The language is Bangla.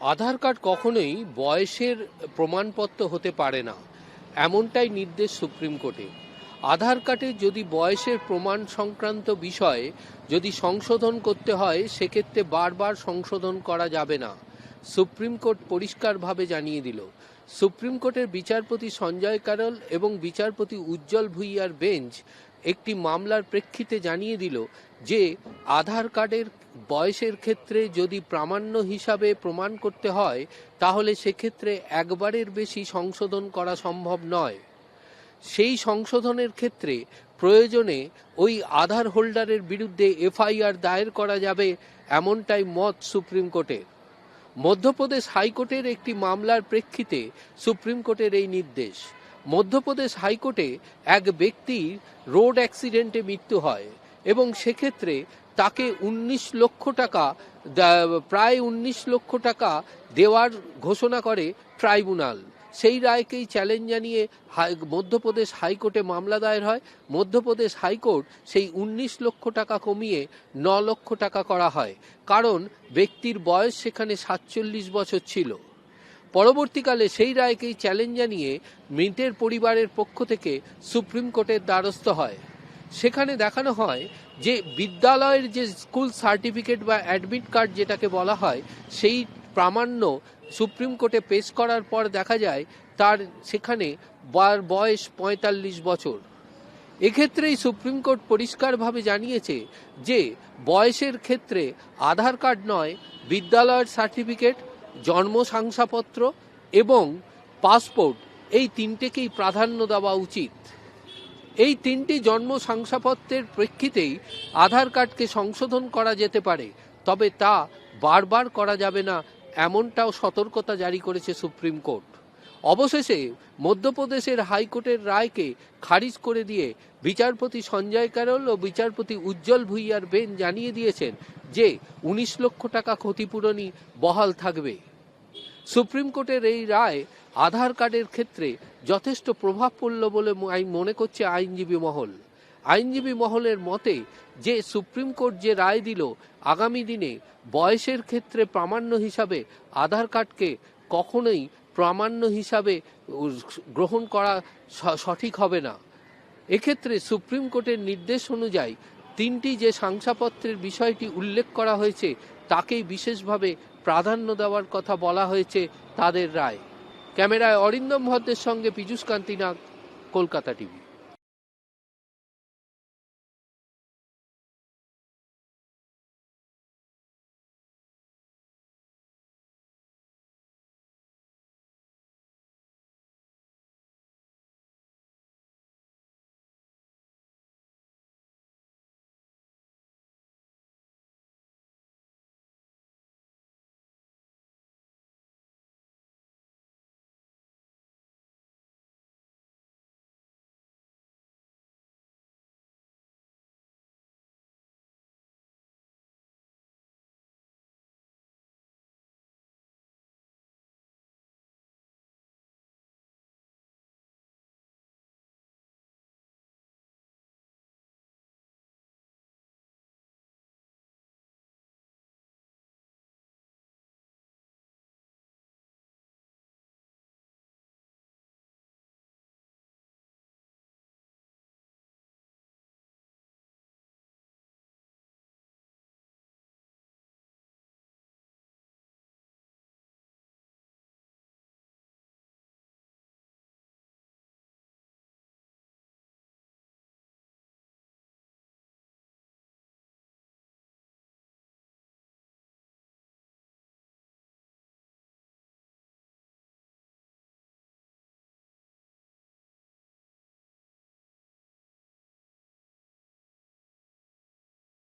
আধার কার্ড কখনোই বয়সের প্রমাণপত্র হতে পারে না, এমনটাই নির্দেশ সুপ্রিম কোর্টে। আধার কার্ডে যদি বয়সের প্রমাণ সংক্রান্ত বিষয়ে যদি সংশোধন করতে হয়, সেক্ষেত্রে বারবার সংশোধন করা যাবে না, সুপ্রিম কোর্ট পরিষ্কারভাবে জানিয়ে দিল। সুপ্রিম কোর্টের বিচারপতি সঞ্জয় কারোল এবং বিচারপতি উজ্জ্বল ভুইয়ার বেঞ্চ একটি মামলার প্রেক্ষিতে জানিয়ে দিল যে আধার কার্ডের বয়সের ক্ষেত্রে যদি প্রামাণ্য হিসাবে প্রমাণ করতে হয়, তাহলে সেক্ষেত্রে একবারের বেশি সংশোধন করা সম্ভব নয়। সেই সংশোধনের ক্ষেত্রে প্রয়োজনে ওই আধার হোল্ডারের বিরুদ্ধে এফআইআর দায়ের করা যাবে, এমনটাই মত সুপ্রিম কোর্টের। মধ্যপ্রদেশ হাইকোর্টের একটি মামলার প্রেক্ষিতে সুপ্রিম কোর্টের এই নির্দেশ। মধ্যপ্রদেশ হাইকোর্টে এক ব্যক্তির রোড অ্যাক্সিডেন্টে মৃত্যু হয় এবং সেক্ষেত্রে তাকে 19 লক্ষ টাকা প্রায় 19 লক্ষ টাকা দেওয়ার ঘোষণা করে ট্রাইব্যুনাল। সেই রায়কেই চ্যালেঞ্জ জানিয়ে মধ্যপ্রদেশ হাইকোর্টে মামলা দায়ের হয়। মধ্যপ্রদেশ হাইকোর্ট সেই 19 লক্ষ টাকা কমিয়ে 9 লক্ষ টাকা করা হয়, কারণ ব্যক্তির বয়স সেখানে 47 বছর ছিল। পরবর্তীকালে সেই রায়কেই চ্যালেঞ্জ জানিয়ে মৃতের পরিবারের পক্ষ থেকে সুপ্রিম কোর্টের দ্বারস্থ হয়। সেখানে দেখানো হয় যে বিদ্যালয়ের যে স্কুল সার্টিফিকেট বা অ্যাডমিট কার্ড যেটাকে বলা হয়, সেই প্রামাণ্য সুপ্রিম কোর্টে পেশ করার পর দেখা যায় তার সেখানে বয়স 45 বছর। এক্ষেত্রেই সুপ্রিম কোর্ট পরিষ্কারভাবে জানিয়েছে যে বয়সের ক্ষেত্রে আধার কার্ড নয়, বিদ্যালয়ের সার্টিফিকেট, জন্ম শংসাপত্র এবং পাসপোর্ট, এই তিনটেকেই প্রাধান্য দেওয়া উচিত। এই তিনটি জন্ম শংসাপত্রের প্রেক্ষিতেই আধার কার্ডকে সংশোধন করা যেতে পারে, তবে তা বারবার করা যাবে না, এমনটাও সতর্কতা জারি করেছে সুপ্রিম কোর্ট। অবশেষে মধ্যপ্রদেশের হাইকোর্টের রায়কে খারিজ করে দিয়ে বিচারপতি সঞ্জয় কারোল ও বিচারপতি উজ্জ্বল ভুইয়ার বেঞ্চ জানিয়ে দিয়েছেন যে 19 লক্ষ টাকা ক্ষতিপূরণই বহাল থাকবে। সুপ্রিম কোর্টের এই রায় আধার কার্ডের ক্ষেত্রে যথেষ্ট প্রভাব পড়ল বলে মনে করছে আইনজীবী মহল। আইনজীবী মহলের মতে যে সুপ্রিম কোর্ট যে রায় দিল, আগামী দিনে বয়সের ক্ষেত্রে প্রামাণ্য হিসাবে আধার কার্ডকে কখনোই প্রামাণ্য হিসাবে গ্রহণ করা সঠিক হবে না। এক্ষেত্রে সুপ্রিম কোর্টের নির্দেশ অনুযায়ী তিনটি যে শংসাপত্রের বিষয়টি উল্লেখ করা হয়েছে তাকেই বিশেষভাবে প্রাধান্য দেওয়ার কথা বলা হয়েছে তাদের রায়। ক্যামেরায় অরিন্দম ভদ্রের সঙ্গে পীযূষ কান্তি নাগ, কলকাতা টিভি।